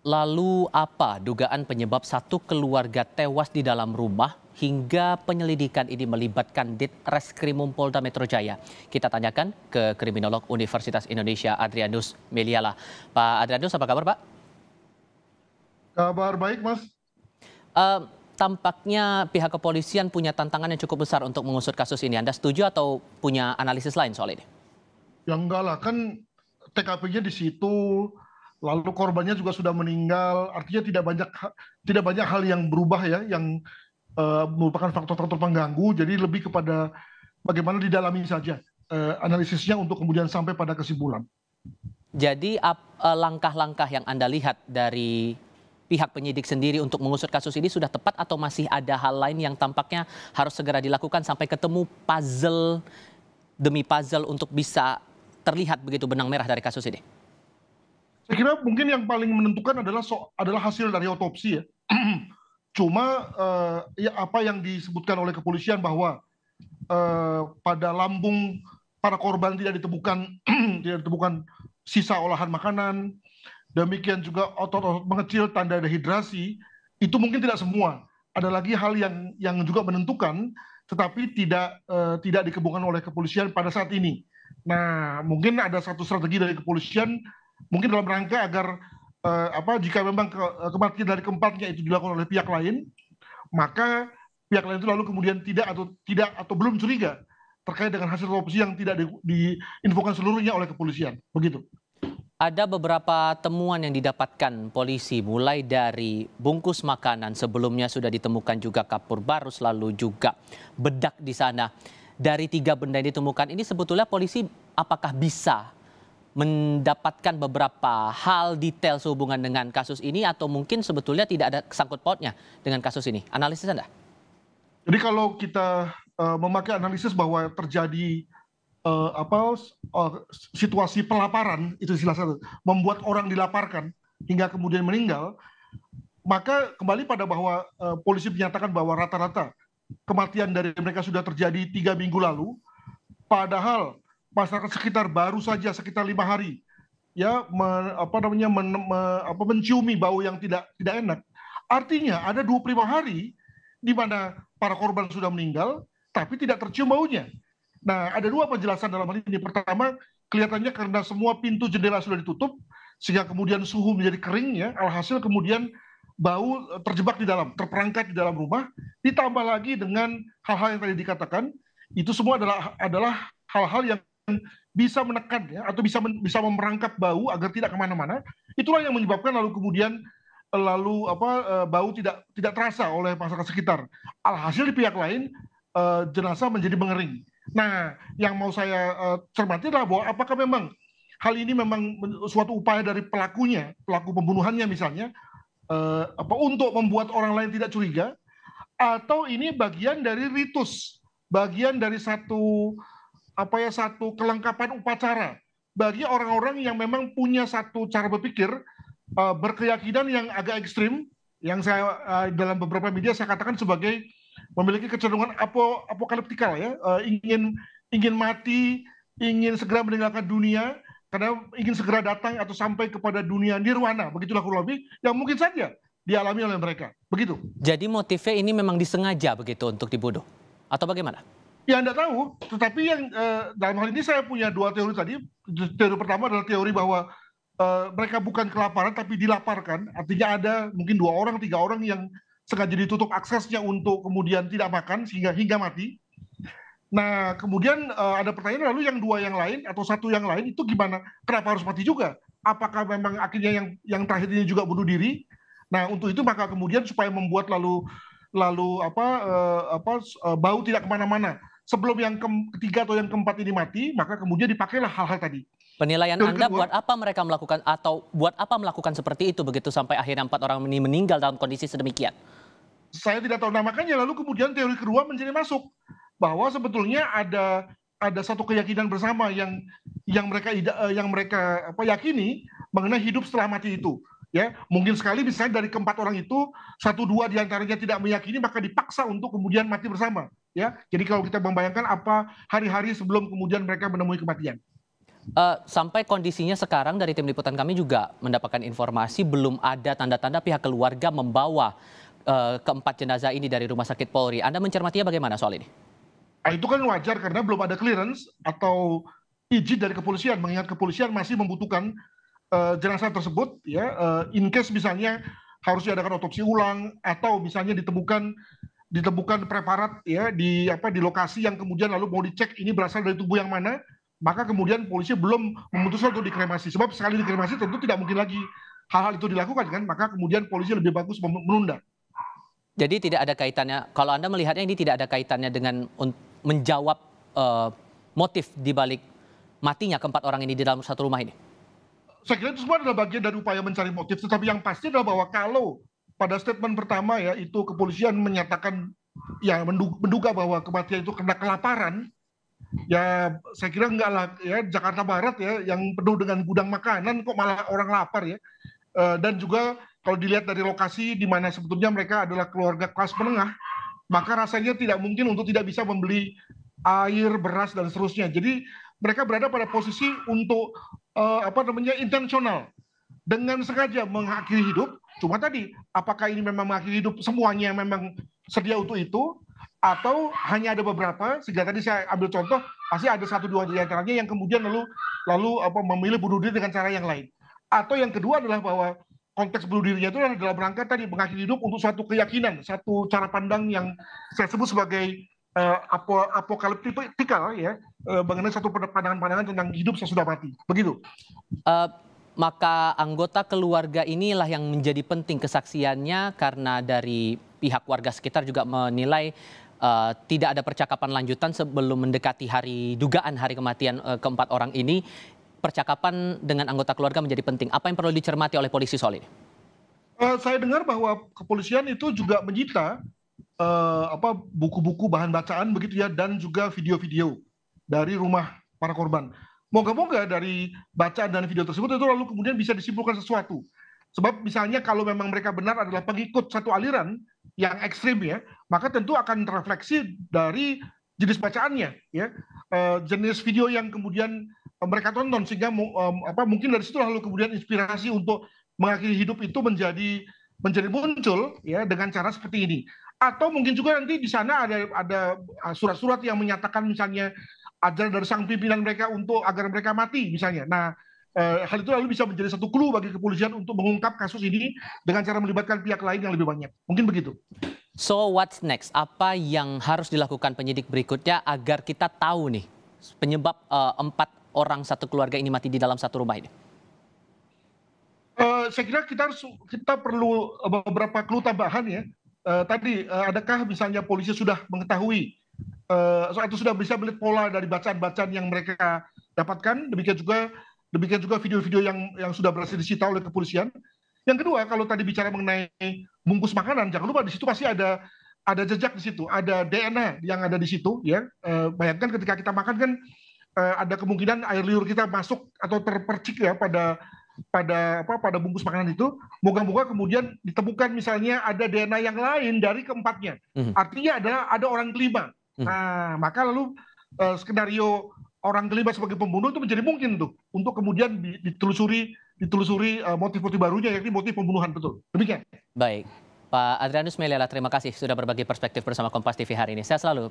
Lalu apa dugaan penyebab satu keluarga tewas di dalam rumah hingga penyelidikan ini melibatkan Ditreskrimum Polda Metro Jaya? Kita tanyakan ke kriminolog Universitas Indonesia Adrianus Meliala. Pak Adrianus, apa kabar Pak? Kabar baik, Mas. Eh, Tampaknya pihak kepolisian punya tantangan yang cukup besar untuk mengusut kasus ini. Anda setuju atau punya analisis lain soal ini? Ya enggak lah, kan TKP-nya di situ, lalu korbannya juga sudah meninggal. Artinya tidak banyak hal yang berubah ya, yang merupakan faktor-faktor pengganggu. Jadi lebih kepada bagaimana didalami saja analisisnya untuk kemudian sampai pada kesimpulan. Jadi langkah-langkah yang Anda lihat dari pihak penyidik sendiri untuk mengusut kasus ini sudah tepat atau masih ada hal lain yang tampaknya harus segera dilakukan sampai ketemu puzzle demi puzzle untuk bisa terlihat begitu benang merah dari kasus ini? Saya kira mungkin yang paling menentukan adalah hasil dari otopsi ya. Cuma ya apa yang disebutkan oleh kepolisian bahwa pada lambung para korban tidak ditemukan tidak ditemukan sisa olahan makanan, demikian juga otot-otot mengecil tanda dehidrasi, itu mungkin tidak semua. Ada lagi hal yang juga menentukan, tetapi tidak dikemukakan oleh kepolisian pada saat ini. Nah, mungkin ada satu strategi dari kepolisian, mungkin dalam rangka agar jika memang kematian dari keempatnya itu dilakukan oleh pihak lain, maka pihak lain itu lalu kemudian tidak atau belum curiga terkait dengan hasil otopsi yang tidak diinfokan seluruhnya oleh kepolisian. Begitu. Ada beberapa temuan yang didapatkan polisi, mulai dari bungkus makanan sebelumnya sudah ditemukan juga kapur barus, lalu juga bedak di sana. Dari 3 benda yang ditemukan ini sebetulnya polisi apakah bisa mendapatkan beberapa hal detail sehubungan dengan kasus ini atau mungkin sebetulnya tidak ada sangkut pautnya dengan kasus ini? Analisis Anda? Jadi kalau kita memakai analisis bahwa terjadi situasi pelaparan, itu istilah satu, membuat orang dilaparkan hingga kemudian meninggal, maka kembali pada bahwa polisi menyatakan bahwa rata-rata kematian dari mereka sudah terjadi 3 minggu lalu, padahal masyarakat sekitar baru saja sekitar 5 hari ya menciumi bau yang tidak enak. Artinya ada 25 hari di mana para korban sudah meninggal tapi tidak tercium baunya. Nah, ada 2 penjelasan dalam hal ini. Pertama, kelihatannya karena semua pintu jendela sudah ditutup sehingga kemudian suhu menjadi kering ya, alhasil kemudian bau terjebak di dalam, terperangkap di dalam rumah, ditambah lagi dengan hal-hal yang tadi dikatakan, itu semua adalah hal-hal yang bisa menekan ya, atau bisa memerangkap bau agar tidak kemana-mana. Itulah yang menyebabkan lalu kemudian bau tidak terasa oleh masyarakat sekitar. Alhasil di pihak lain jenazah menjadi mengering. Nah, yang mau saya cermati adalah bahwa apakah memang hal ini memang suatu upaya dari pelaku pembunuhannya misalnya, untuk membuat orang lain tidak curiga, atau ini bagian dari ritus, bagian dari satu kelengkapan upacara bagi orang-orang yang memang punya satu cara berpikir, berkeyakinan yang agak ekstrim, yang saya dalam beberapa media saya katakan sebagai memiliki kecenderungan apokaliptikal ya, ingin mati, ingin segera meninggalkan dunia karena ingin segera datang atau sampai kepada dunia nirwana, begitulah kurang lebih yang mungkin saja dialami oleh mereka. Begitu. Jadi motifnya ini memang disengaja begitu untuk dibunuh atau bagaimana? Ya Anda tahu, tetapi yang dalam hal ini saya punya 2 teori tadi. Teori pertama adalah teori bahwa mereka bukan kelaparan tapi dilaparkan, artinya ada mungkin 2 orang, 3 orang yang sengaja ditutup aksesnya untuk kemudian tidak makan hingga mati. Nah, kemudian ada pertanyaan, lalu yang 2 yang lain atau 1 yang lain itu gimana? Kenapa harus mati juga? Apakah memang akhirnya yang terakhir ini juga bunuh diri? Nah, untuk itu maka kemudian supaya membuat bau tidak kemana-mana. Sebelum yang ketiga atau yang keempat ini mati, maka kemudian dipakailah hal-hal tadi. Penilaian Anda buat apa mereka melakukan atau buat apa melakukan seperti itu begitu sampai akhirnya 4 orang ini meninggal dalam kondisi sedemikian? Saya tidak tahu. Nah, makanya lalu kemudian teori kedua menjadi masuk bahwa sebetulnya ada satu keyakinan bersama yang mereka yakini mengenai hidup setelah mati itu. Ya, mungkin sekali misalnya dari keempat orang itu 1-2 diantaranya tidak meyakini, maka dipaksa untuk kemudian mati bersama. Ya, jadi kalau kita membayangkan apa hari-hari sebelum kemudian mereka menemui kematian. Sampai kondisinya sekarang dari tim liputan kami juga mendapatkan informasi belum ada tanda-tanda pihak keluarga membawa keempat jenazah ini dari Rumah Sakit Polri. Anda mencermatinya bagaimana soal ini? Nah, itu kan wajar karena belum ada clearance atau izin dari kepolisian, mengingat kepolisian masih membutuhkan jenazah tersebut, ya, in case misalnya harus diadakan otopsi ulang atau misalnya ditemukan preparat, ya, di lokasi yang kemudian lalu mau dicek ini berasal dari tubuh yang mana, maka kemudian polisi belum memutuskan untuk dikremasi. Sebab sekali dikremasi tentu tidak mungkin lagi hal-hal itu dilakukan kan, maka kemudian polisi lebih bagus menunda. Jadi tidak ada kaitannya, kalau Anda melihatnya ini tidak ada kaitannya dengan menjawab motif di balik matinya keempat orang ini di dalam satu rumah ini? Saya kira itu semua adalah bagian dari upaya mencari motif, tetapi yang pasti adalah bahwa kalau pada statement pertama, ya, itu kepolisian menyatakan, ya, menduga bahwa kematian itu karena kelaparan, ya saya kira enggak lah, ya, Jakarta Barat, ya, yang penuh dengan gudang makanan kok malah orang lapar, ya. Dan juga kalau dilihat dari lokasi di mana sebetulnya mereka adalah keluarga kelas menengah, maka rasanya tidak mungkin untuk tidak bisa membeli air, beras, dan seterusnya. Jadi mereka berada pada posisi untuk intensional, dengan sengaja mengakhiri hidup. Cuma tadi, apakah ini memang mengakhiri hidup semuanya yang memang sedia untuk itu, atau hanya ada beberapa, sehingga tadi saya ambil contoh, pasti ada 1-2 di antaranya yang kemudian lalu memilih bunuh diri dengan cara yang lain. Atau yang kedua adalah bahwa konteks bunuh dirinya itu adalah dalam rangka tadi mengakhiri hidup untuk suatu keyakinan, satu cara pandang yang saya sebut sebagai apokaliptikal, ya, mengenai satu pandangan-pandangan tentang hidup sesudah mati. Begitu. Maka anggota keluarga inilah yang menjadi penting kesaksiannya, karena dari pihak warga sekitar juga menilai tidak ada percakapan lanjutan sebelum mendekati dugaan hari kematian keempat orang ini. Percakapan dengan anggota keluarga menjadi penting. Apa yang perlu dicermati oleh polisi soal ini? Saya dengar bahwa kepolisian itu juga menyita buku-buku bahan bacaan begitu, ya, dan juga video-video dari rumah para korban. Moga-moga dari bacaan dan video tersebut itu lalu kemudian bisa disimpulkan sesuatu. Sebab misalnya kalau memang mereka benar adalah pengikut satu aliran yang ekstrim, ya, maka tentu akan terefleksi dari jenis bacaannya, ya, jenis video yang kemudian mereka tonton, sehingga mungkin dari situ lalu kemudian inspirasi untuk mengakhiri hidup itu menjadi muncul, ya, dengan cara seperti ini. Atau mungkin juga nanti di sana ada surat-surat yang menyatakan misalnya ajaran dari sang pimpinan mereka untuk agar mereka mati misalnya. Nah, hal itu lalu bisa menjadi satu clue bagi kepolisian untuk mengungkap kasus ini dengan cara melibatkan pihak lain yang lebih banyak. Mungkin begitu. So what's next? Apa yang harus dilakukan penyidik berikutnya agar kita tahu nih penyebab 4 orang satu keluarga ini mati di dalam satu rumah ini? Saya kira kita perlu beberapa clue tambahan, ya. Tadi adakah misalnya polisi sudah mengetahui atau sudah bisa melihat pola dari bacaan-bacaan yang mereka dapatkan, demikian juga video-video yang sudah berhasil disita oleh kepolisian. Yang kedua, kalau tadi bicara mengenai bungkus makanan, jangan lupa di situ pasti ada jejak di situ, ada DNA yang ada di situ, ya. Bayangkan ketika kita makan kan ada kemungkinan air liur kita masuk atau terpercik, ya, pada bungkus makanan itu. Moga-moga kemudian ditemukan misalnya ada DNA yang lain dari keempatnya. Artinya ada orang kelima. Nah, maka lalu skenario orang kelima sebagai pembunuh itu menjadi mungkin tuh untuk kemudian ditelusuri motif-motif barunya, yakni motif pembunuhan. Betul. Demikian. Baik, Pak Adrianus Meliala, terima kasih sudah berbagi perspektif bersama Kompas TV hari ini. Sehat selalu.